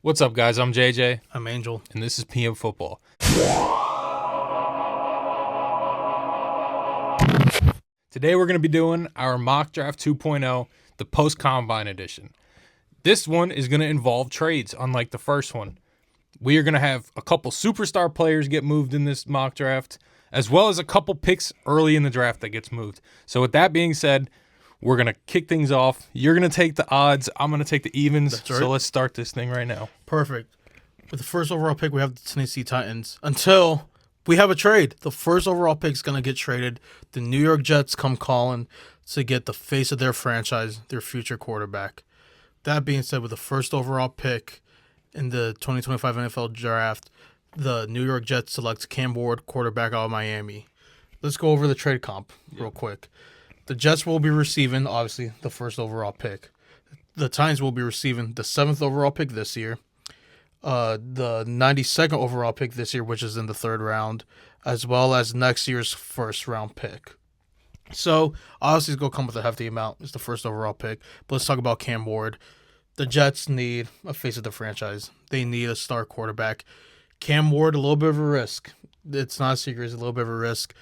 What's up, guys? I'm JJ, I'm Angel. and this is PM Football. Today we're going to be doing our Mock Draft 2.0, the Post-Combine Edition. This one is going to involve trades, unlike the first one. We are going to have a couple superstar players get moved in this mock draft, as well as a couple picks early in the draft that gets moved. So with that being said, we're going to kick things off. You're going to take the odds. I'm going to take the evens. That's right. So let's start this thing right now. Perfect. With the first overall pick, we have the Tennessee Titans. Until we have a trade. The first overall pick is going to get traded. The New York Jets come calling to get the face of their franchise, their future quarterback. That being said, with the first overall pick in the 2025 NFL Draft, the New York Jets select Cam Ward, quarterback out of Miami. Let's go over the trade comp real quick. The Jets will be receiving, obviously, the first overall pick. The Titans will be receiving the 7th overall pick this year, the 92nd overall pick this year, which is in the 3rd round, as well as next year's 1st round pick. So, obviously, it's going to come with a hefty amount. It's the first overall pick. But let's talk about Cam Ward. The Jets need a face of the franchise. They need a star quarterback. Cam Ward, a little bit of a risk. It's not a secret. It's a little bit of a risk.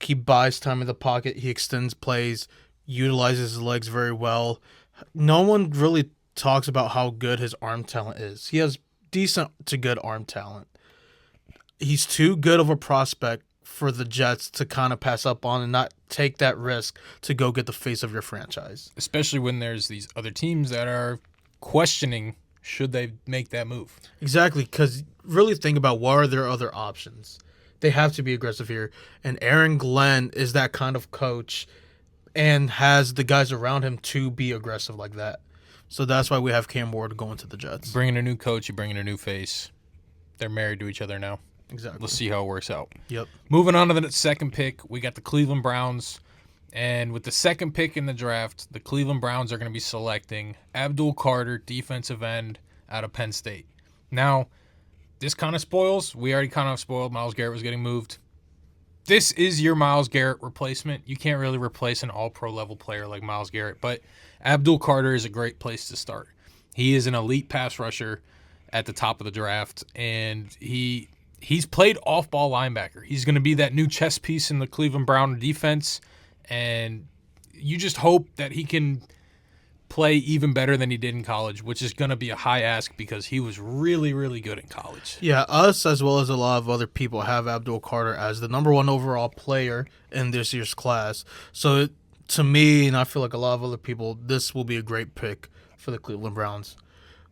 He buys time in the pocket. He extends plays, utilizes his legs very well. No one really talks about how good his arm talent is. He has decent to good arm talent. He's too good of a prospect for the Jets to kind of pass up on and not take that risk to go get the face of your franchise. Especially when there's these other teams that are questioning should they make that move. Exactly, because really think about what are their other options. They have to be aggressive here. And Aaron Glenn is that kind of coach and has the guys around him to be aggressive like that. So that's why we have Cam Ward going to the Jets. Bringing a new coach, you bring in a new face. They're married to each other now. Exactly. Let's see how it works out. Yep. Moving on to the second pick, we got the Cleveland Browns. And with the second pick in the draft, the Cleveland Browns are going to be selecting Abdul Carter, defensive end out of Penn State. Now, this kind of spoils. We already kind of spoiled. Myles Garrett was getting moved. This is your Myles Garrett replacement. You can't really replace an all-pro level player like Myles Garrett, but Abdul Carter is a great place to start. He is an elite pass rusher at the top of the draft, and he's played off-ball linebacker. He's going to be that new chess piece in the Cleveland Brown defense, and you just hope that he can play even better than he did in college, which is going to be a high ask because he was really, really good in college. Yeah, us as well as a lot of other people have Abdul Carter as the number 1 overall player in this year's class. So to me, and I feel like a lot of other people, this will be a great pick for the Cleveland Browns.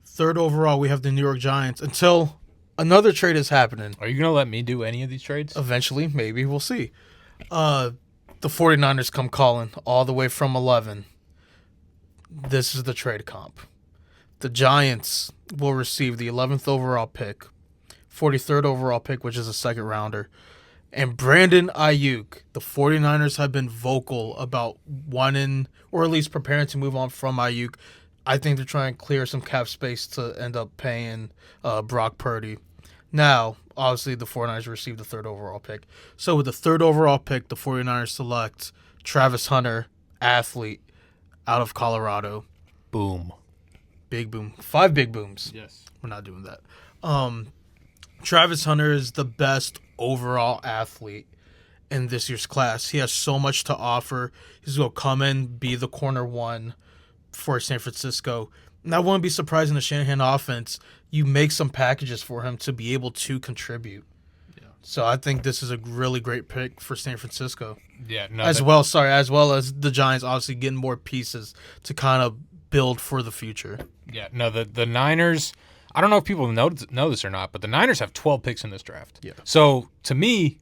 3rd overall, we have the New York Giants until another trade is happening. Are you going to let me do any of these trades? Eventually, maybe. We'll see. The 49ers come calling all the way from 11. This is the trade comp. The Giants will receive the 11th overall pick, 43rd overall pick, which is a 2nd rounder, and Brandon Ayuk. The 49ers have been vocal about wanting, or at least preparing to move on from Ayuk. I think they're trying to clear some cap space to end up paying Brock Purdy. Now, obviously, the 49ers received the 3rd overall pick. So with the 3rd overall pick, the 49ers select Travis Hunter, athlete, out of Colorado. Boom. Big boom. 5 big booms. Yes. We're not doing that. Travis Hunter is the best overall athlete in this year's class. He has so much to offer. He's going to come in, be the corner 1 for San Francisco. And I wouldn't be surprised in the Shanahan offense, you make some packages for him to be able to contribute. Yeah. So I think this is a really great pick for San Francisco. Yeah, no. As well as the Giants obviously getting more pieces to kind of build for the future. Yeah, no, the Niners, I don't know if people know this or not, but the Niners have 12 picks in this draft. Yeah. So, to me,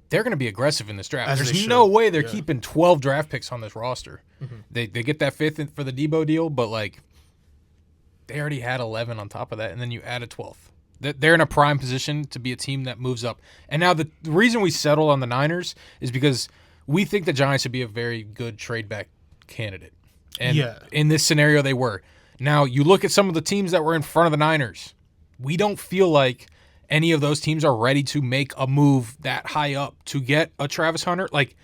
they're going to be aggressive in this draft. As There's they no should. way they're Yeah. keeping 12 draft picks on this roster. Mm-hmm. They get that 5th for the Debo deal, but, like, they already had 11 on top of that, and then you add a 12th. They're in a prime position to be a team that moves up. And now the reason we settle on the Niners is because we think the Giants would be a very good trade back candidate. And in this scenario, they were. Now, you look at some of the teams that were in front of the Niners. We don't feel like any of those teams are ready to make a move that high up to get a Travis Hunter. Like,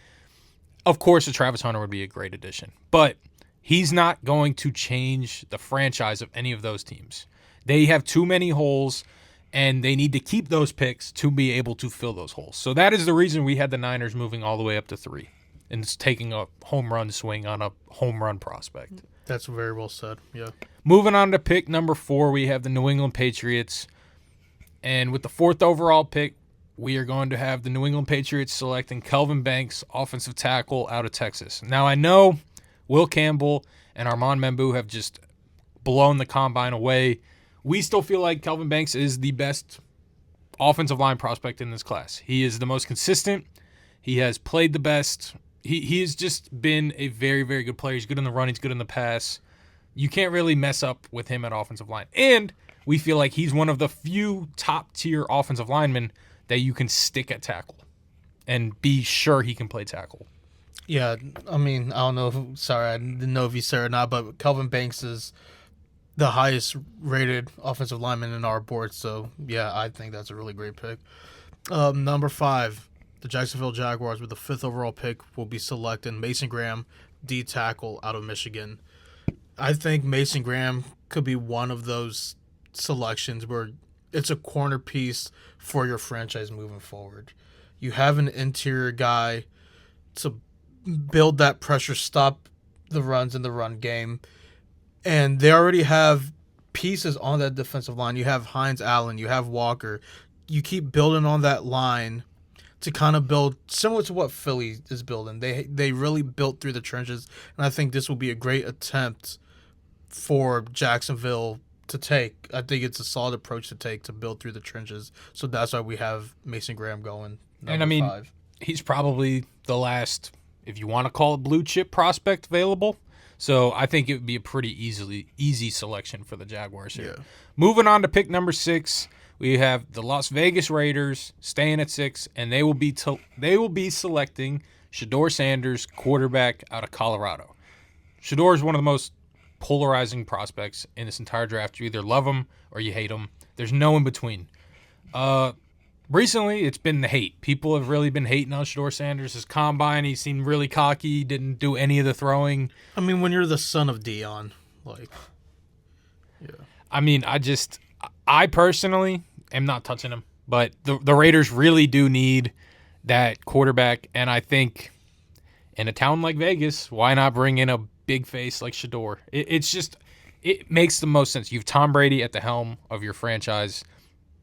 of course, a Travis Hunter would be a great addition. But he's not going to change the franchise of any of those teams. They have too many holes, and they need to keep those picks to be able to fill those holes. So that is the reason we had the Niners moving all the way up to 3 and it's taking a home run swing on a home run prospect. That's very well said. Yeah. Moving on to pick number 4, we have the New England Patriots. And with the 4th overall pick, we are going to have the New England Patriots selecting Kelvin Banks, offensive tackle out of Texas. Now, I know Will Campbell and Armand Membu have just blown the combine away. We still feel like Kelvin Banks is the best offensive line prospect in this class. He is the most consistent. He has played the best. He has just been a very, very good player. He's good in the run. He's good in the pass. You can't really mess up with him at offensive line. And we feel like he's one of the few top-tier offensive linemen that you can stick at tackle and be sure he can play tackle. Yeah, I mean, I don't know. I didn't know if you said it or not, but Kelvin Banks is the highest rated offensive lineman in our board. So, yeah, I think that's a really great pick. Number 5, the Jacksonville Jaguars with the 5th overall pick will be selecting Mason Graham, D tackle out of Michigan. I think Mason Graham could be one of those selections where it's a corner piece for your franchise moving forward. You have an interior guy to build that pressure, stop the runs in the run game, and they already have pieces on that defensive line. You have Hines Allen, you have Walker. You keep building on that line to kind of build similar to what Philly is building. They really built through the trenches, and I think this will be a great attempt for Jacksonville to take. I think it's a solid approach to take to build through the trenches. So that's why we have Mason Graham going. And I mean, 5. He's probably the last, if you want to call it, blue chip prospect available. So I think it would be a pretty easy selection for the Jaguars here. Yeah. Moving on to pick number 6, we have the Las Vegas Raiders staying at 6, and they will be selecting Shedeur Sanders, quarterback out of Colorado. Shedeur is one of the most polarizing prospects in this entire draft. You either love him or you hate him. There's no in between. Recently, it's been the hate. People have really been hating on Shedeur Sanders. His combine, he seemed really cocky, didn't do any of the throwing. I mean, when you're the son of Dion, yeah. I mean, I personally am not touching him, but the Raiders really do need that quarterback, and I think in a town like Vegas, why not bring in a big face like Shedeur? It makes the most sense. You have Tom Brady at the helm of your franchise.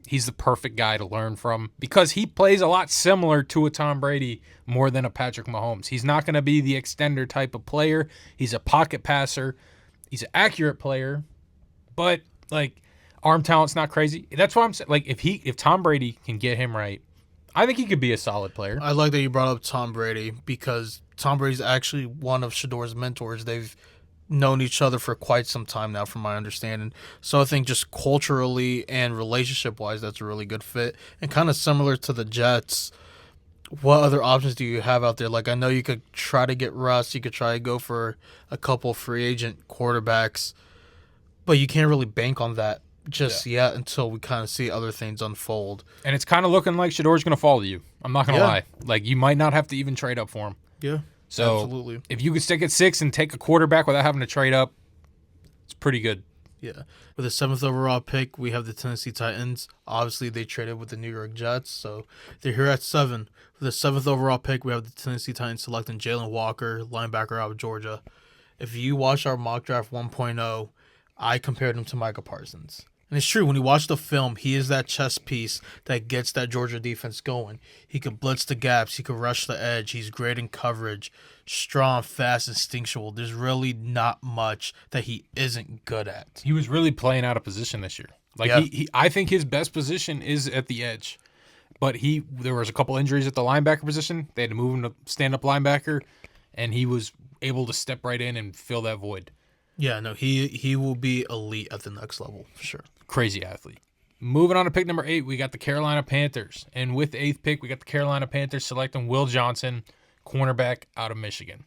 He's the perfect guy to learn from because he plays a lot similar to a Tom Brady more than a Patrick Mahomes. He's not going to be the extender type of player. He's a pocket passer. He's an accurate player, but arm talent's not crazy. That's why I'm saying, if Tom Brady can get him right, I think he could be a solid player. I like that you brought up Tom Brady because Tom Brady's actually one of Shedeur's mentors. They've known each other for quite some time now, from my understanding. So I think just culturally and relationship-wise, that's a really good fit. And kind of similar to the Jets, what other options do you have out there? I know you could try to get Russ. You could try to go for a couple free agent quarterbacks, but you can't really bank on that just yet until we kind of see other things unfold. And it's kind of looking like Shedeur's going to fall to you. I'm not going to lie. You might not have to even trade up for him. Yeah. So absolutely. If you could stick at 6 and take a quarterback without having to trade up, it's pretty good. Yeah. With the 7th overall pick, we have the Tennessee Titans. Obviously, they traded with the New York Jets, so they're here at 7. For the 7th overall pick, we have the Tennessee Titans selecting Jalen Walker, linebacker out of Georgia. If you watch our mock draft 1.0, I compared him to Micah Parsons. And it's true, when you watch the film, he is that chess piece that gets that Georgia defense going. He could blitz the gaps. He could rush the edge. He's great in coverage. Strong, fast, instinctual. There's really not much that he isn't good at. He was really playing out of position this year. I think his best position is at the edge. But there was a couple injuries at the linebacker position. They had to move him to stand-up linebacker, and he was able to step right in and fill that void. Yeah, no, he will be elite at the next level, for sure. Crazy athlete. Moving on to pick number 8, we got the Carolina Panthers. And with the 8th pick, we got the Carolina Panthers selecting Will Johnson, cornerback out of Michigan.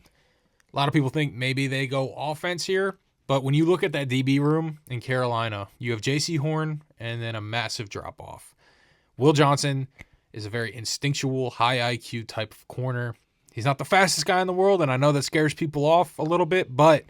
A lot of people think maybe they go offense here, but when you look at that DB room in Carolina, you have J.C. Horn and then a massive drop-off. Will Johnson is a very instinctual, high IQ type of corner. He's not the fastest guy in the world, and I know that scares people off a little bit, but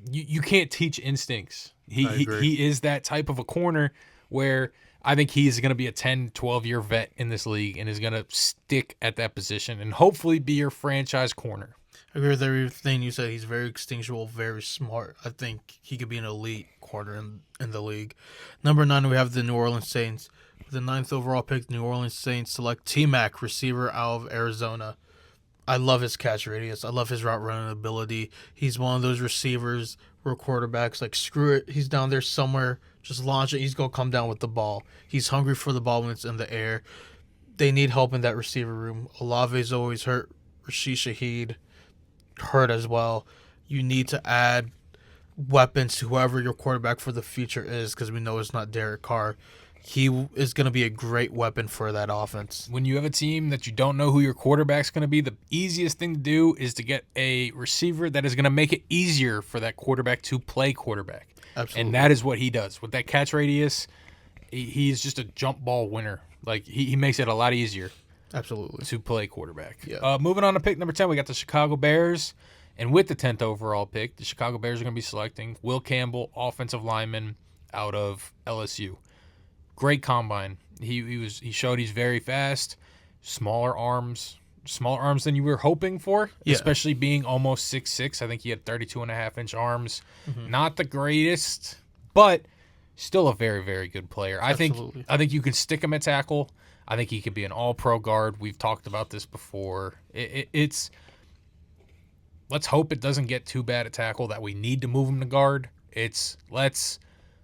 you can't teach instincts. He, I he agree. he is that type of a corner where I think he's going to be a 10, 12-year vet in this league and is going to stick at that position and hopefully be your franchise corner. I agree with everything you said. He's very instinctual, very smart. I think he could be an elite corner in the league. Number 9, we have the New Orleans Saints. With the 9th overall pick, the New Orleans Saints select T-Mac, receiver out of Arizona. I love his catch radius. I love his route running ability. He's one of those receivers where quarterbacks like, screw it. He's down there somewhere. Just launch it. He's going to come down with the ball. He's hungry for the ball when it's in the air. They need help in that receiver room. Olave's always hurt. Rashid Shaheed hurt as well. You need to add weapons to whoever your quarterback for the future is, because we know it's not Derek Carr. He is going to be a great weapon for that offense. When you have a team that you don't know who your quarterback's going to be, the easiest thing to do is to get a receiver that is going to make it easier for that quarterback to play quarterback. Absolutely. And that is what he does. With that catch radius, he's just a jump ball winner. Like, he makes it a lot easier Absolutely. to play quarterback. Yeah. Moving on to pick number 10, we got the Chicago Bears. And with the 10th overall pick, the Chicago Bears are going to be selecting Will Campbell, offensive lineman out of LSU. Great combine. He showed he's very fast, smaller arms than you were hoping for, Yeah. especially being almost 6'6". I think he had 32.5-inch arms. Mm-hmm. Not the greatest, but still a very, very good player. Absolutely. I think you can stick him at tackle. I think he could be an all-pro guard. We've talked about this before. It's let's hope it doesn't get too bad at tackle that we need to move him to guard. Let's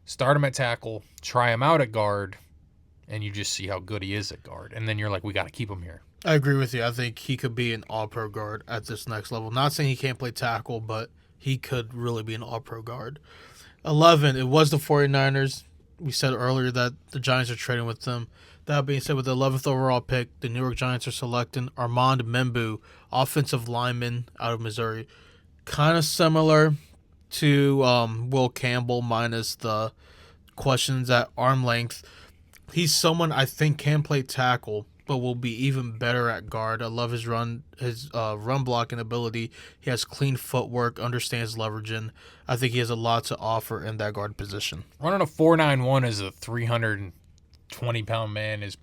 start him at tackle, try him out at guard, and you just see how good he is at guard. And then you're like, we got to keep him here. I agree with you. I think he could be an all-pro guard at this next level. Not saying he can't play tackle, but he could really be an all-pro guard. 11, it was the 49ers. We said earlier that the Giants are trading with them. That being said, with the 11th overall pick, the New York Giants are selecting Armand Membu, offensive lineman out of Missouri. Kind of similar to Will Campbell, minus the questions at arm length. He's someone I think can play tackle, but will be even better at guard. I love his run blocking ability. He has clean footwork, understands leveraging. I think he has a lot to offer in that guard position. Running a 4.91 as a 320-pound man is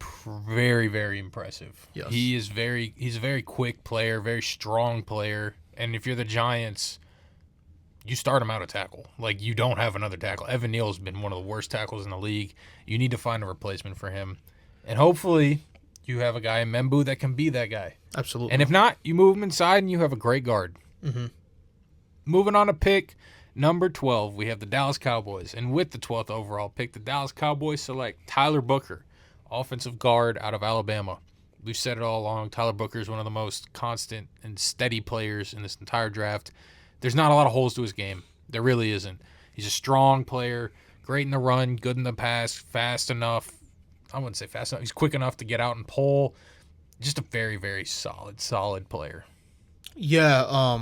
very, very impressive. Yes. He's a very quick player, very strong player. And if you're the Giants, you start him out at tackle. Like, you don't have another tackle. Evan Neal has been one of the worst tackles in the league. You need to find a replacement for him. And hopefully you have a guy in Membu that can be that guy. Absolutely. And if not, you move him inside and you have a great guard. Mm-hmm. Moving on to pick number 12, we have the Dallas Cowboys. And with the 12th overall pick, the Dallas Cowboys select Tyler Booker, offensive guard out of Alabama. We've said it all along. Tyler Booker is one of the most constant and steady players in this entire draft. There's not a lot of holes to his game. There really isn't. He's a strong player, great in the run, good in the pass, fast enough. I wouldn't say fast enough. He's quick enough to get out and pull. Just a very, very solid player. Yeah,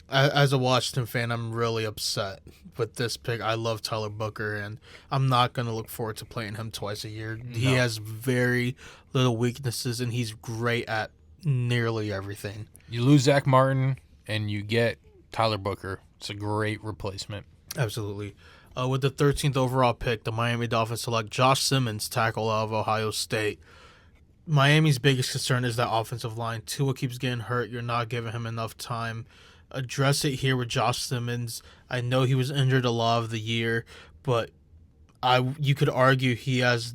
as a Washington fan, I'm really upset with this pick. I love Tyler Booker, and I'm not going to look forward to playing him twice a year. He has very little weaknesses, and he's great at nearly everything. You lose Zach Martin, and you get Tyler Booker. It's a great replacement. Absolutely. With the 13th overall pick, the Miami Dolphins select Josh Simmons, tackle out of Ohio State. Miami's biggest concern is that offensive line. Tua keeps getting hurt. You're not giving him enough time. Address it here with Josh Simmons. I know he was injured a lot of the year, but you could argue he has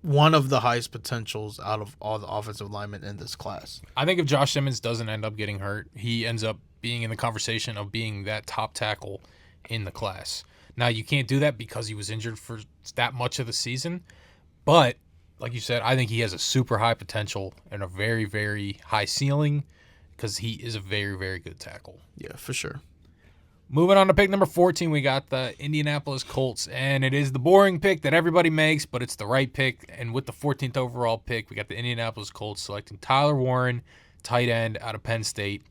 one of the highest potentials out of all the offensive linemen in this class. I think if Josh Simmons doesn't end up getting hurt, he ends up being in the conversation of being that top tackle in the class. Now, you can't do that because he was injured for that much of the season, but like you said, I think he has a super high potential and a very, very high ceiling because he is a very, very good tackle. Yeah, for sure. Moving on to pick number 14, we got the Indianapolis Colts, and it is the boring pick that everybody makes, but it's the right pick. And with the 14th overall pick, we got the Indianapolis Colts selecting Tyler Warren, tight end out of Penn State.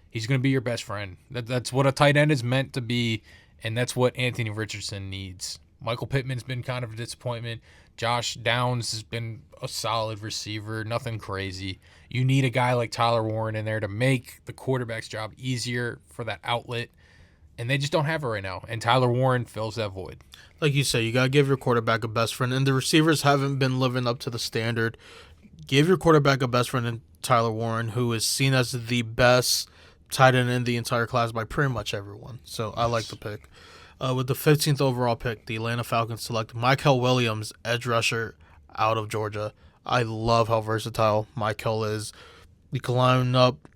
He's going to be your best friend. That's what a tight end is meant to be, and that's what Anthony Richardson needs. Michael Pittman's been kind of a disappointment. Josh Downs has been a solid receiver, nothing crazy. You need a guy like Tyler Warren in there to make the quarterback's job easier for that outlet. and they just don't have it right now. And Tyler Warren fills that void. Like you said, you got to give your quarterback a best friend, and the receivers haven't been living up to the standard. Give your quarterback a best friend in Tyler Warren, who is seen as the best tight end in the entire class by pretty much everyone. So I like the pick. With the 15th overall pick, the Atlanta Falcons select Michael Williams, edge rusher out of Georgia. I love how versatile Michael is. You can line him up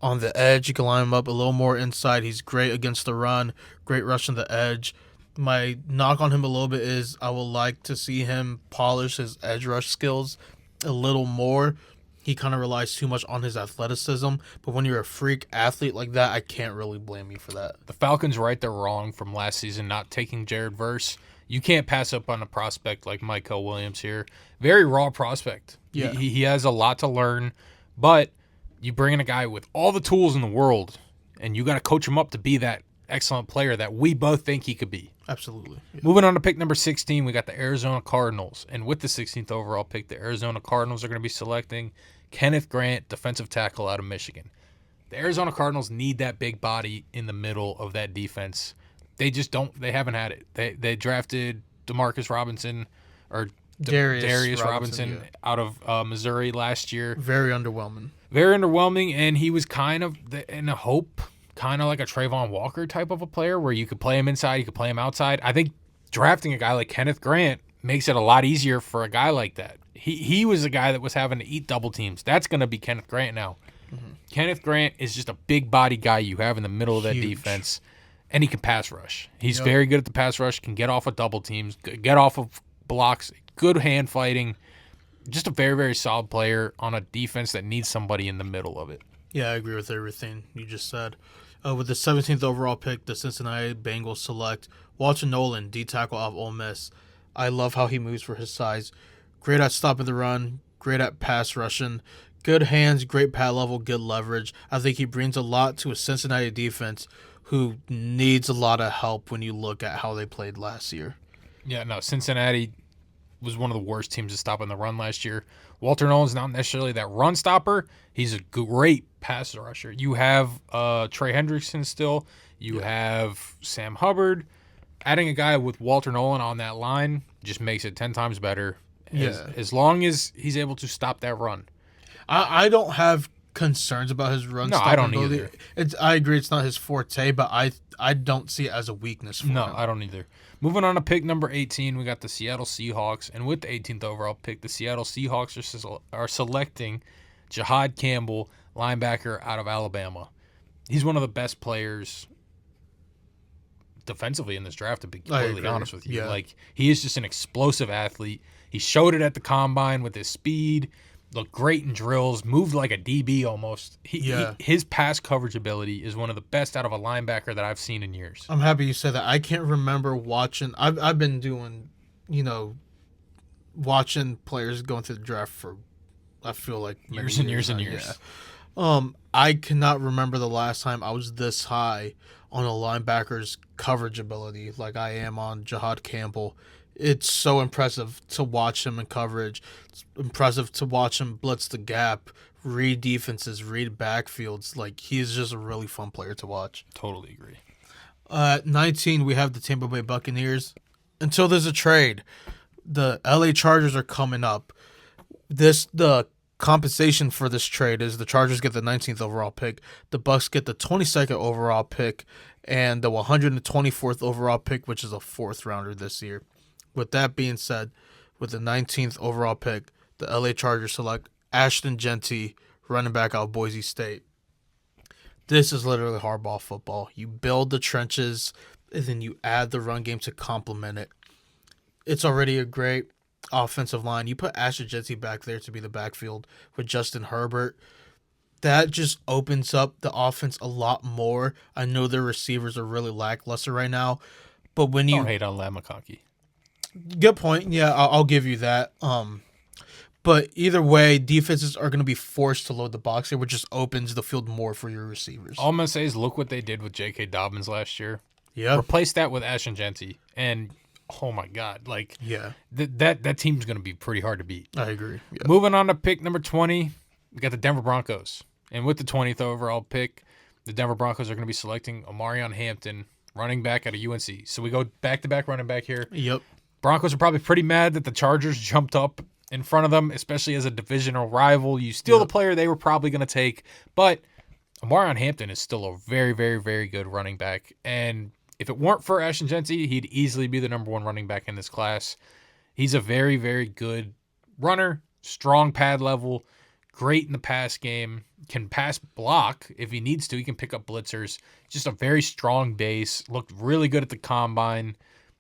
on the edge. You can line him up a little more inside. He's great against the run, great rushing the edge. My knock on him a little bit is I would like to see him polish his edge rush skills a little more. He kind of relies too much on his athleticism, but when you're a freak athlete like that, I can't really blame you for that. The Falcons right their wrong from last season not taking Jared Verse. You can't pass up on a prospect like Michael Williams here. Very raw prospect. Yeah. He has a lot to learn, but you bring in a guy with all the tools in the world, and you got to coach him up to be that excellent player that we both think he could be. Absolutely. Yeah. Moving on to pick number 16, we got the Arizona Cardinals. And with the 16th overall pick, the Arizona Cardinals are going to be selecting Kenneth Grant, defensive tackle out of Michigan. The Arizona Cardinals need that big body in the middle of that defense. They just don't. They haven't had it. They drafted Demarcus Robinson or Darius Robinson yeah. out of Missouri last year. Very underwhelming. Very underwhelming, and he was kind of in a hope, kind of like a Trayvon Walker type of a player where you could play him inside, you could play him outside. I think drafting a guy like Kenneth Grant makes it a lot easier for a guy like that. He was a guy that was having to eat double teams. That's going to be Kenneth Grant now. Mm-hmm. Kenneth Grant is just a big body guy you have in the middle of that defense, and he can pass rush. He's very good at the pass rush, can get off of double teams, get off of blocks, good hand fighting. Just a very, very solid player on a defense that needs somebody in the middle of it. Yeah, I agree with everything you just said. With the 17th overall pick, the Cincinnati Bengals select Walter Nolan, D-tackle out of Ole Miss. I love how he moves for his size. Great at stopping the run, great at pass rushing, good hands, great pad level, good leverage. I think he brings a lot to a Cincinnati defense who needs a lot of help when you look at how they played last year. Yeah, no, Cincinnati was one of the worst teams to stop in the run last year. Walter Nolan's not necessarily that run stopper. He's a great pass rusher. You have Trey Hendrickson still. You have Sam Hubbard. Adding a guy with Walter Nolan on that line just makes it 10 times better. As long as he's able to stop that run. I don't have concerns about his run. No, I don't either. I agree it's not his forte, but I don't see it as a weakness for him. No, I don't either. Moving on to pick number 18, we got the Seattle Seahawks. And with the 18th overall pick, the Seattle Seahawks are selecting Jahad Campbell, linebacker out of Alabama. He's one of the best players defensively in this draft, to be completely honest with you. Yeah. Like, he is just an explosive athlete. He showed it at the combine with his speed, looked great in drills, moved like a DB almost. His pass coverage ability is one of the best out of a linebacker that I've seen in years. I'm happy you said that. I can't remember watching. I've been doing, watching players going through the draft for, I feel like years and years and years. Yeah. I cannot remember the last time I was this high on a linebacker's coverage ability like I am on Jahad Campbell. It's so impressive to watch him in coverage. It's impressive to watch him blitz the gap, read defenses, read backfields. Like, he's just a really fun player to watch. Totally agree. At 19, we have the Tampa Bay Buccaneers. Until there's a trade, the LA Chargers are coming up. The compensation for this trade is the Chargers get the 19th overall pick, the Bucs get the 22nd overall pick, and the 124th overall pick, which is a fourth rounder this year. With that being said, with the 19th overall pick, the LA Chargers select Ashton Genty, running back out of Boise State. This is literally hardball football. You build the trenches, and then you add the run game to complement it. It's already a great offensive line. You put Ashton Genty back there to be the backfield with Justin Herbert. That just opens up the offense a lot more. I know their receivers are really lackluster right now, but when you don't hate on Lam McConkey. Good point. Yeah, I'll give you that. But either way, defenses are going to be forced to load the box here, which just opens the field more for your receivers. All I'm going to say is look what they did with J.K. Dobbins last year. Yeah. Replace that with Ashton Genty, and oh my God, like that team's going to be pretty hard to beat. I agree. Yeah. Moving on to pick number 20, we got the Denver Broncos. And with the 20th overall pick, the Denver Broncos are going to be selecting Omarion Hampton, running back out of UNC. So we go back-to-back running back here. Yep. Broncos are probably pretty mad that the Chargers jumped up in front of them, especially as a divisional rival. You steal the player they were probably going to take, but Omarion Hampton is still a very, very, very good running back. And if it weren't for Ashton Jeanty, he'd easily be the number one running back in this class. He's a very, very good runner, strong pad level, great in the pass game, can pass block if he needs to. He can pick up blitzers. Just a very strong base. Looked really good at the combine.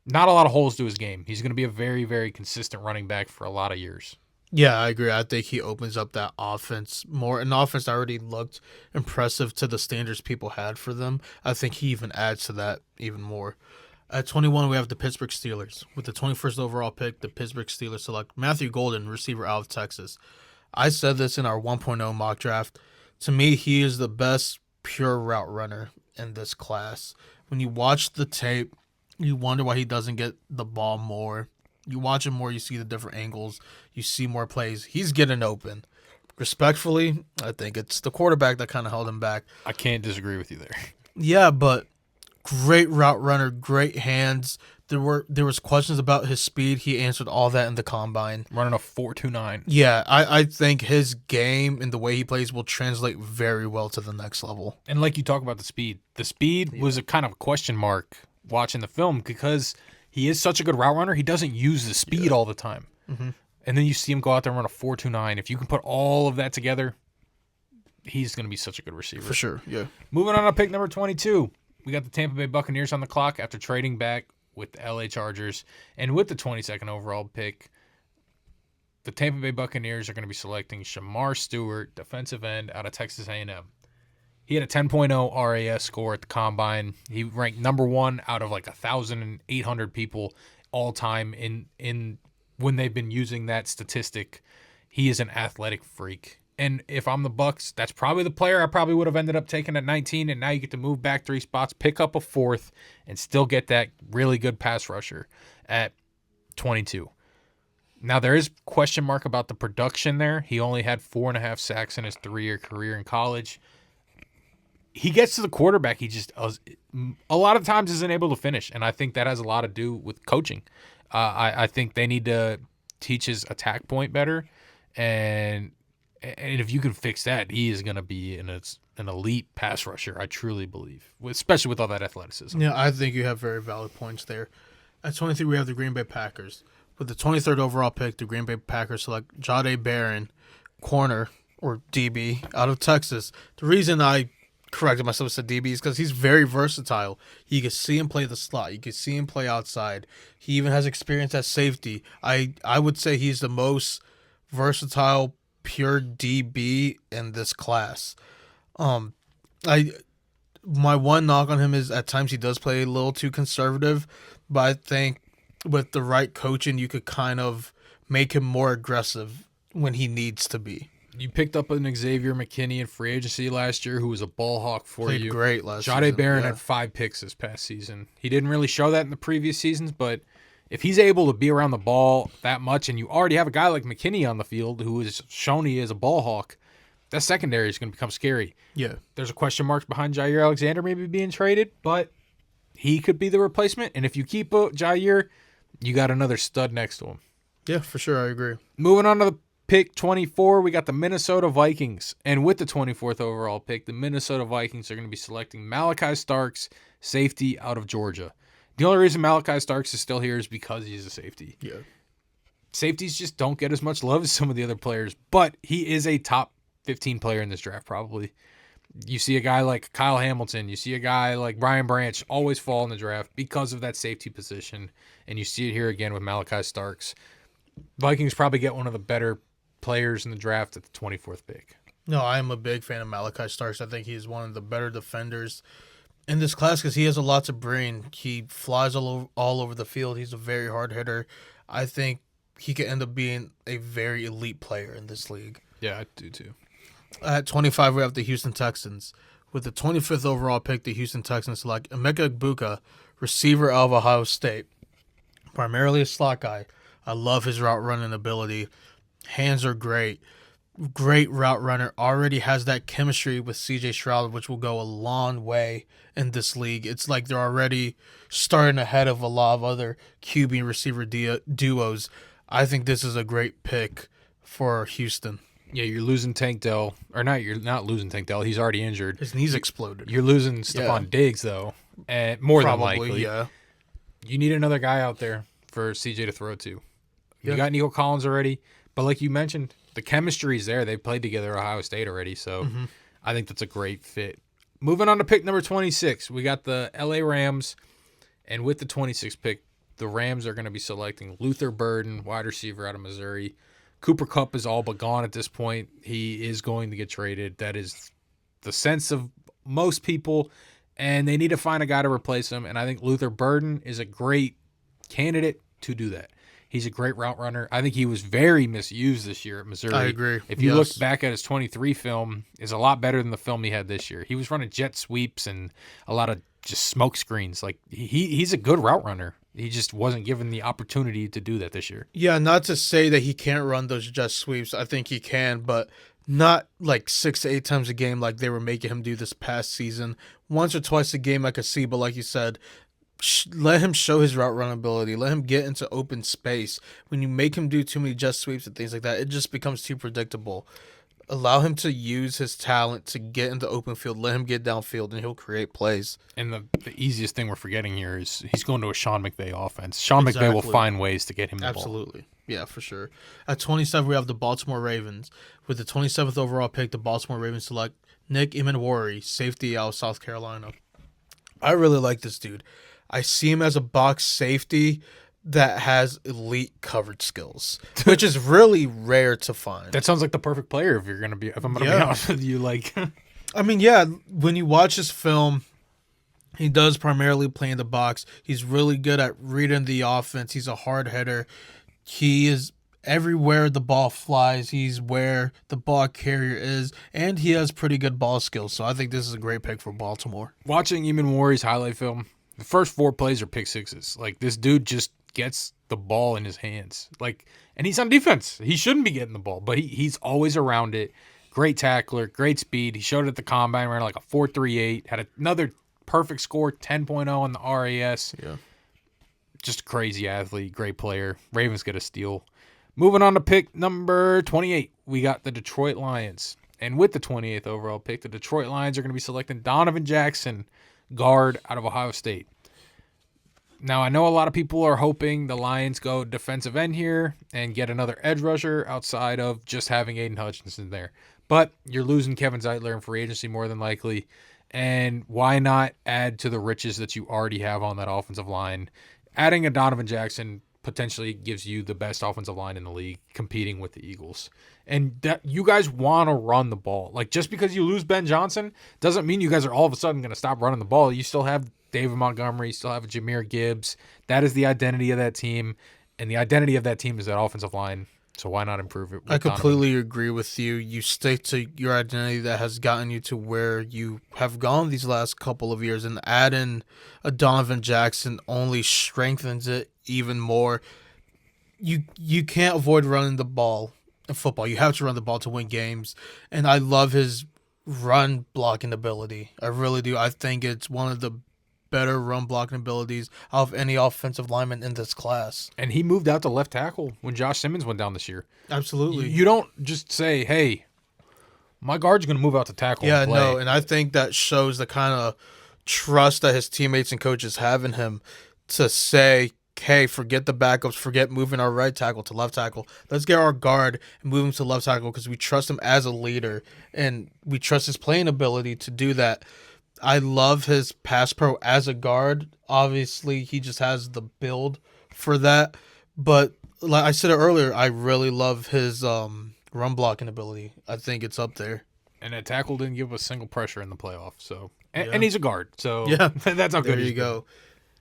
Not a lot of holes to his game. He's going to be a very, very consistent running back for a lot of years. Yeah, I agree. I think he opens up that offense more. An offense that already looked impressive to the standards people had for them. I think he even adds to that even more. At 21, we have the Pittsburgh Steelers. With the 21st overall pick, the Pittsburgh Steelers select Matthew Golden, receiver out of Texas. I said this in our 1.0 mock draft. To me, he is the best pure route runner in this class. When you watch the tape, you wonder why he doesn't get the ball more. You watch him more, you see the different angles, you see more plays. He's getting open. Respectfully, I think it's the quarterback that kind of held him back. I can't disagree with you there. Yeah, but great route runner, great hands. There was questions about his speed. He answered all that in the combine. Running a 4.29. Yeah, I think his game and the way he plays will translate very well to the next level. And like you talk about the speed was a kind of a question mark watching the film because he is such a good route runner. He doesn't use the speed all the time. Mm-hmm. And then you see him go out there and run a 4.29. If you can put all of that together, he's going to be such a good receiver. For sure, yeah. Moving on to pick number 22. We got the Tampa Bay Buccaneers on the clock after trading back with the LA Chargers. And with the 22nd overall pick, the Tampa Bay Buccaneers are going to be selecting Shamar Stewart, defensive end out of Texas A&M. He had a 10.0 RAS score at the combine. He ranked number one out of like 1,800 people all time in when they've been using that statistic. He is an athletic freak. And if I'm the Bucs, that's probably the player I probably would have ended up taking at 19. And now you get to move back 3 spots, pick up a 4th, and still get that really good pass rusher at 22. Now, there is question mark about the production there. He only had 4.5 sacks in his 3-year career in college. He gets to the quarterback. He just, a lot of times, isn't able to finish. And I think that has a lot to do with coaching. I think they need to teach his attack point better. And if you can fix that, he is going to be an elite pass rusher, I truly believe, especially with all that athleticism. Yeah, I think you have very valid points there. At 23, we have the Green Bay Packers. With the 23rd overall pick, the Green Bay Packers select Jahdae Barron, corner, or DB, out of Texas. The reason I corrected myself to DB is because he's very versatile. You can see him play the slot. You can see him play outside. He even has experience at safety. I would say he's the most versatile pure DB in this class. My one knock on him is at times he does play a little too conservative, but I think with the right coaching, you could kind of make him more aggressive when he needs to be. You picked up an Xavier McKinney in free agency last year, who was a ball hawk for Played you. Great last season. Jahdae Barron had 5 picks this past season. He didn't really show that in the previous seasons, but if he's able to be around the ball that much, and you already have a guy like McKinney on the field who has shown he is a ball hawk, that secondary is going to become scary. Yeah. There's a question mark behind Jair Alexander maybe being traded, but he could be the replacement. And if you keep Jair, you got another stud next to him. Yeah, for sure. I agree. Moving on to the pick 24, we got the Minnesota Vikings. And with the 24th overall pick, the Minnesota Vikings are going to be selecting Malachi Starks, safety out of Georgia. The only reason Malachi Starks is still here is because he's a safety. Yeah. Safeties just don't get as much love as some of the other players, but he is a top 15 player in this draft probably. You see a guy like Kyle Hamilton, you see a guy like Brian Branch always fall in the draft because of that safety position, and you see it here again with Malachi Starks. Vikings probably get one of the better players in the draft at the 24th pick. No, I am a big fan of Malachi Starks. I think he's one of the better defenders in this class because he has a lot to bring. He flies all over the field. He's a very hard hitter. I think he could end up being a very elite player in this league. Yeah, I do too. At 25, we have the Houston Texans. With the 25th overall pick, the Houston Texans select Emeka Egbuka, receiver out of Ohio State. Primarily a slot guy. I love his route running ability. Hands are great. great route runner, already has that chemistry with CJ Stroud, which will go a long way in this league. It's like they're already starting ahead of a lot of other QB and receiver duos. I think this is a great pick for Houston. Yeah, you're losing Tank Dell, or not? You're not losing Tank Dell. He's already injured. His knees exploded. You're losing Stephon Diggs though, and more than Probably, likely. yeah. You need another guy out there for CJ to throw to. Yeah. You got Nico Collins already, but like you mentioned, the chemistry's there. They played together at Ohio State already, so I think that's a great fit. Moving on to pick number 26, we got the LA Rams, and with the 26th pick, the Rams are going to be selecting Luther Burden, wide receiver out of Missouri. Cooper Kupp is all but gone at this point. He is going to get traded. That is the sense of most people, and they need to find a guy to replace him, and I think Luther Burden is a great candidate to do that. He's a great route runner. I think he was very misused this year at Missouri. I agree. If you look back at his 23 film, is a lot better than the film he had this year. He was running jet sweeps and a lot of just smoke screens. Like he's a good route runner. He just wasn't given the opportunity to do that this year. Yeah, not to say that he can't run those jet sweeps. I think he can, but not like 6 to 8 times a game like they were making him do this past season. Once or twice a game I could see, but like you said, let him show his route run ability. Let him get into open space. When you make him do too many jet sweeps and things like that, it just becomes too predictable. Allow him to use his talent to get into open field. Let him get downfield, and he'll create plays. And the easiest thing we're forgetting here is he's going to a Sean McVay offense. Sean McVay will find ways to get him the ball. Absolutely. Yeah, for sure. At 27, we have the Baltimore Ravens. With the 27th overall pick, the Baltimore Ravens select Nick Emmanwori, safety out of South Carolina. I really like this dude. I see him as a box safety that has elite coverage skills, which is really rare to find. That sounds like the perfect player if I'm going to be honest with you. Like, I mean, yeah, when you watch his film, he does primarily play in the box. He's really good at reading the offense. He's a hard hitter. He is everywhere the ball flies. He's where the ball carrier is, and he has pretty good ball skills. So I think this is a great pick for Baltimore. Watching Emmanwori's highlight film, the first 4 plays are pick sixes. Like, this dude just gets the ball in his hands. Like, and he's on defense. He shouldn't be getting the ball, but he's always around it. Great tackler, great speed. He showed it at the combine, ran like a 4.38, had another perfect score, 10.0 on the RAS. Yeah. Just a crazy athlete, great player. Ravens get a steal. Moving on to pick number 28, we got the Detroit Lions. And with the 28th overall pick, the Detroit Lions are going to be selecting Donovan Jackson, guard out of Ohio State. Now, I know a lot of people are hoping the Lions go defensive end here and get another edge rusher outside of just having Aiden Hutchinson there. But you're losing Kevin Zeitler in free agency more than likely. And why not add to the riches that you already have on that offensive line? Adding a Donovan Jackson potentially gives you the best offensive line in the league competing with the Eagles. And that you guys want to run the ball. Like, just because you lose Ben Johnson doesn't mean you guys are all of a sudden going to stop running the ball. You still have David Montgomery, you still have Jahmyr Gibbs. That is the identity of that team. And the identity of that team is that offensive line. So why not improve it? I completely agree with you. You stick to your identity that has gotten you to where you have gone these last couple of years, and add in a Donovan Jackson only strengthens it even more. You can't avoid running the ball in football. You have to run the ball to win games, and I love his run blocking ability. I really do. I think it's one of the better run blocking abilities of any offensive lineman in this class. And he moved out to left tackle when Josh Simmons went down this year. Absolutely. You don't just say, hey, my guard's going to move out to tackle. Yeah, and play. no, and I think that shows the kind of trust that his teammates and coaches have in him to say, hey, forget the backups, forget moving our right tackle to left tackle. Let's get our guard and move him to left tackle because we trust him as a leader and we trust his playing ability to do that. I love his pass pro as a guard. Obviously, he just has the build for that. But like I said earlier, I really love his run blocking ability. I think it's up there. And that tackle didn't give us single pressure in the playoffs. So, and he's a guard. So yeah, that's how good there you go.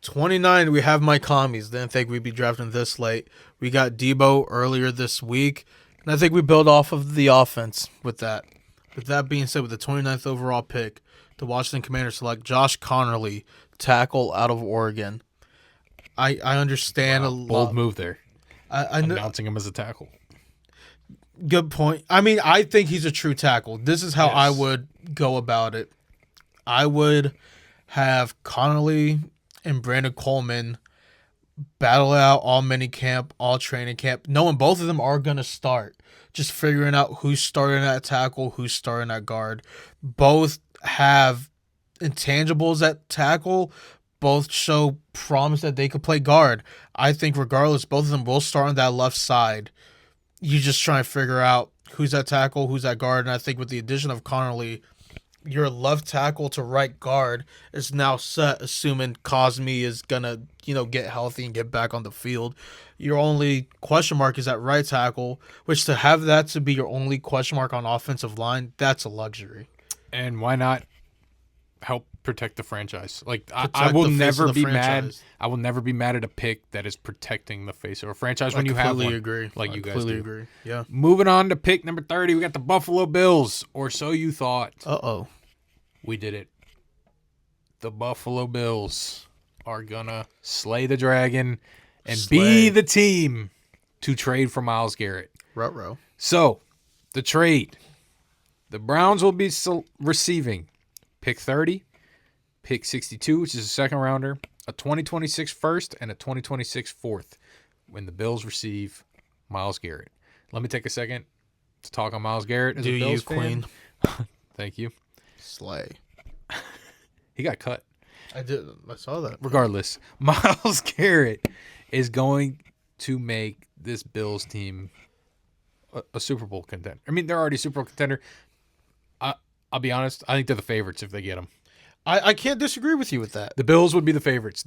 29, we have Mike Commies. Didn't think we'd be drafting this late. We got Debo earlier this week. And I think we build off of the offense with that. With that being said, with the 29th overall pick, the Washington Commanders select Josh Connerly, tackle out of Oregon. I understand a lot. Bold move there. I know, announcing him as a tackle. Good point. I mean, I think he's a true tackle. This is how I Yes. would go about it. I would have Connolly and Brandon Coleman battle it out all mini camp, all training camp, knowing both of them are going to start. Just figuring out who's starting at tackle, who's starting at guard. Both have intangibles at tackle. Both show promise that they could play guard. I think regardless, both of them will start on that left side. You just try and figure out who's at tackle, who's at guard. And I think with the addition of Connolly, your left tackle to right guard is now set, assuming Cosme is gonna, get healthy and get back on the field. Your only question mark is at right tackle, which to have that to be your only question mark on offensive line, that's a luxury. And why not help protect the franchise? Like I Protect will the face never of the be mad. franchise. I will never be mad at a pick that is protecting the face of a franchise when you have completely one. agree. Like I you guys completely do. agree. Yeah. Moving on to pick number 30, we got the Buffalo Bills, or so you thought. Uh-oh. We did it. The Buffalo Bills are gonna slay the dragon and be Slay. the team to trade for Myles Garrett. Ruh-roh. So, the trade. The Browns will be receiving pick 30, pick 62, which is a second rounder, a 2026 first, and a 2026 fourth when the Bills receive Myles Garrett. Let me take a second to talk on Myles Garrett as Do a Bills you, fan. Queen? Thank you. Slay. He got cut. I saw that. Regardless, Myles Garrett is going to make this Bills team a Super Bowl contender. I mean, they're already a Super Bowl contender. I'll be honest. I think they're the favorites if they get them. I can't disagree with you with that. The Bills would be the favorites.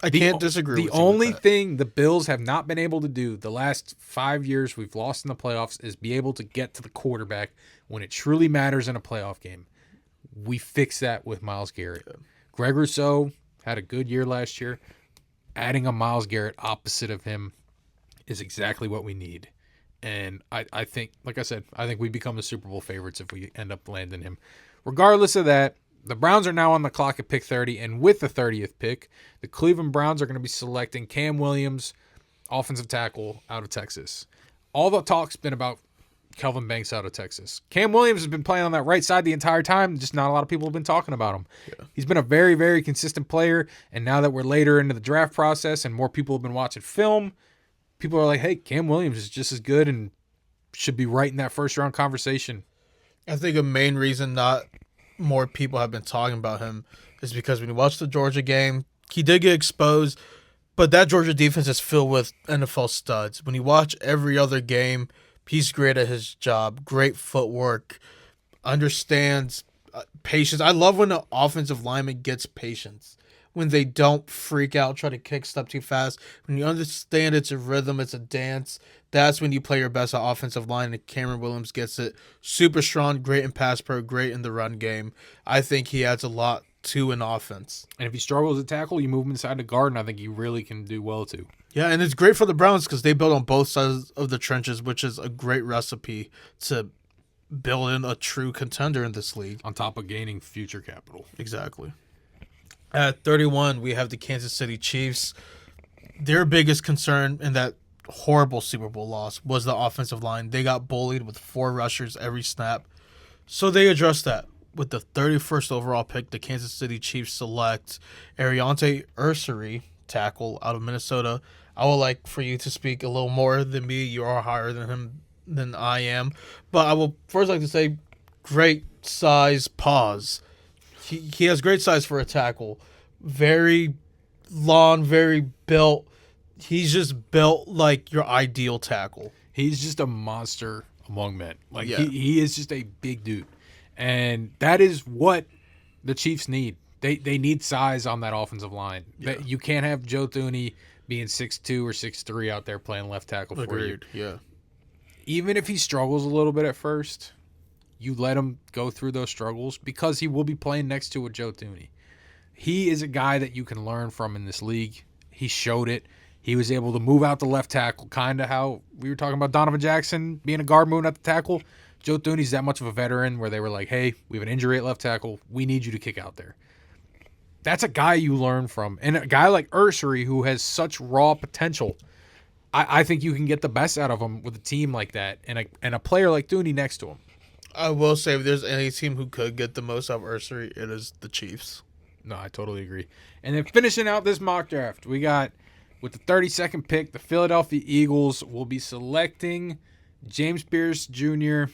I can't disagree The with you with only that. thing the Bills have not been able to do the last 5 years we've lost in the playoffs is be able to get to the quarterback when it truly matters in a playoff game. We fix that with Myles Garrett. Greg Rousseau had a good year last year. Adding a Myles Garrett opposite of him is exactly what we need. And I think, like I said, I think we become the Super Bowl favorites if we end up landing him. Regardless of that, the Browns are now on the clock at pick 30, and with the 30th pick, the Cleveland Browns are going to be selecting Cam Williams, offensive tackle out of Texas. All the talk's been about Kelvin Banks out of Texas. Cam Williams has been playing on that right side the entire time, just not a lot of people have been talking about him. Yeah. He's been a very, very consistent player, and now that we're later into the draft process and more people have been watching film, people are like, hey, Cam Williams is just as good and should be right in that first-round conversation. I think a main reason not more people have been talking about him is because when you watch the Georgia game, he did get exposed, but that Georgia defense is filled with NFL studs. When you watch every other game, he's great at his job, great footwork, understands patience. I love when the offensive lineman gets patience, when they don't freak out, try to kick stuff too fast. When you understand it's a rhythm, it's a dance, that's when you play your best at offensive line, and Cameron Williams gets it. Super strong, great in pass pro, great in the run game. I think he adds a lot to an offense. And if he struggles to tackle, you move him inside the guard, and I think he really can do well too. Yeah, and it's great for the Browns because they build on both sides of the trenches, which is a great recipe to build in a true contender in this league. On top of gaining future capital. Exactly. At 31, we have the Kansas City Chiefs. Their biggest concern in that horrible Super Bowl loss was the offensive line. They got bullied with 4 rushers every snap. So they addressed that. With the 31st overall pick, the Kansas City Chiefs select Ariante Ursery, tackle out of Minnesota. I would like for you to speak a little more than me. You are higher than him than I am. But I will first like to say, great size pause. He has great size for a tackle. Very long, very built. He's just built like your ideal tackle. He's just a monster among men. Like Yeah. he is just a big dude. And that is what the Chiefs need. They need size on that offensive line. Yeah. You can't have Joe Thuney being 6'2" or 6'3" out there playing left tackle for you. Agreed. Yeah. Even if he struggles a little bit at first, you let him go through those struggles because he will be playing next to a Joe Thuney. He is a guy that you can learn from in this league. He showed it. He was able to move out the left tackle, kind of how we were talking about Donovan Jackson being a guard moving at the tackle. Joe Thuney's that much of a veteran where they were like, hey, we have an injury at left tackle. We need you to kick out there. That's a guy you learn from. And a guy like Ursery who has such raw potential. I think you can get the best out of him with a team like that and a player like Thuney next to him. I will say, if there's any team who could get the most out of Ursery, it is the Chiefs. No, I totally agree. And then finishing out this mock draft, we got with the 32nd pick, the Philadelphia Eagles will be selecting James Pierce Jr.,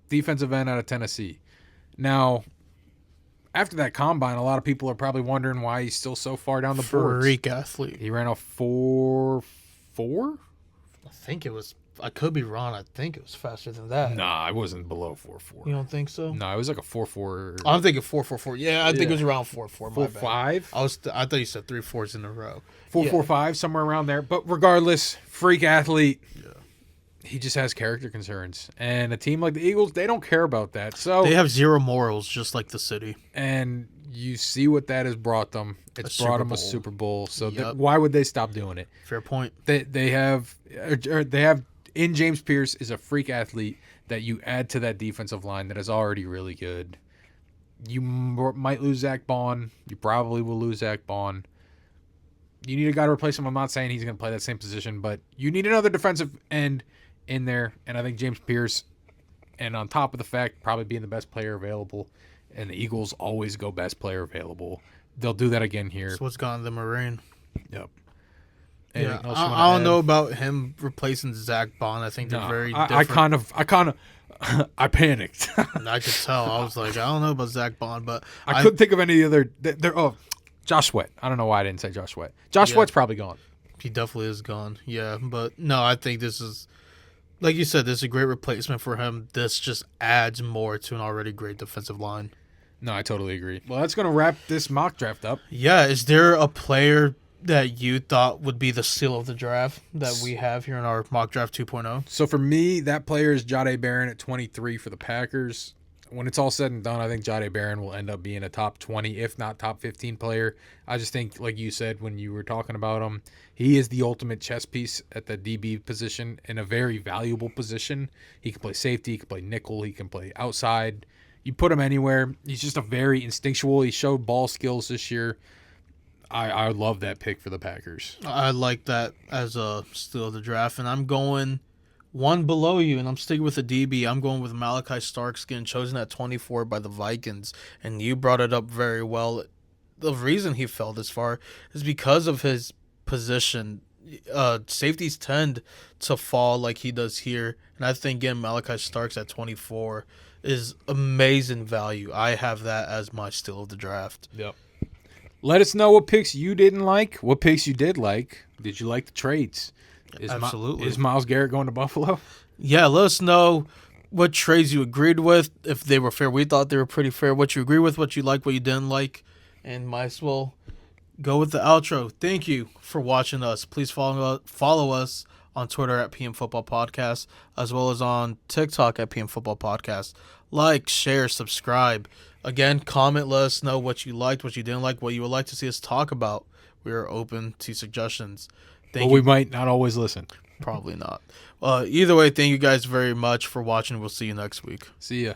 defensive end out of Tennessee. Now, after that combine, a lot of people are probably wondering why he's still so far down the board. Freak athlete. He ran a 4.4. I think it was. I could be wrong. I think it was faster than that. Nah, I wasn't below 4.4. You don't think so? No, it was like a 4.4. I'm thinking 4.44. Yeah, I think it was around 4.4. 4.5. I thought you said 3 4s in a row. 4.45, somewhere around there. But regardless, freak athlete. Yeah. He just has character concerns. And a team like the Eagles, they don't care about that. So They have zero morals, just like the city. and you see what that has brought them. It's brought them a Super Bowl. So why would they stop doing it? Fair point. They have in James Pierce is a freak athlete that you add to that defensive line that is already really good. You might lose Zach Bond. You probably will lose Zach Bond. You need a guy to replace him. I'm not saying he's going to play that same position, but you need another defensive end in there. And I think James Pierce, and on top of the fact, probably being the best player available, and the Eagles always go best player available. They'll do that again here. That's what's gone the Marine. Yep. Yeah, I don't know about him replacing Zach Bond. I think they're very different. I panicked. And I could tell. I was like, I don't know about Zach Bond, but I couldn't think of any other. Josh Sweat. I don't know why I didn't say Josh Sweat. Josh Sweat's probably gone. He definitely is gone. Yeah, but no, I think this is, like you said, this is a great replacement for him. This just adds more to an already great defensive line. No, I totally agree. Well, that's going to wrap this mock draft up. Yeah, is there a player that you thought would be the steal of the draft that we have here in our mock draft 2.0? So for me, that player is Jahdae Barron at 23 for the Packers. When it's all said and done, I think Jahdae Barron will end up being a top 20, if not top 15 player. I just think, like you said when you were talking about him, he is the ultimate chess piece at the DB position in a very valuable position. He can play safety, he can play nickel, he can play outside. You put him anywhere. He's just a very instinctual. He showed ball skills this year. I love that pick for the Packers. I like that as a steal of the draft, and I'm going one below you, and I'm sticking with the DB. I'm going with Malachi Starks getting chosen at 24 by the Vikings, and you brought it up very well. The reason he fell this far is because of his position. Safeties tend to fall like he does here, and I think getting Malachi Starks at 24 is amazing value. I have that as my steal of the draft. Yep. Let us know what picks you didn't like, what picks you did like. Did you like the trades? Absolutely. Is Myles Garrett going to Buffalo? Yeah, let us know what trades you agreed with, if they were fair. We thought they were pretty fair. What you agree with, what you like, what you didn't like. And might as well go with the outro. Thank you for watching us. Please follow us on Twitter at PM Football Podcast, as well as on TikTok at PM Football Podcast. Like, share, subscribe. Again, comment, let us know what you liked, what you didn't like, what you would like to see us talk about. We are open to suggestions. But we might not always listen. Probably not. Either way, thank you guys very much for watching. We'll see you next week. See ya.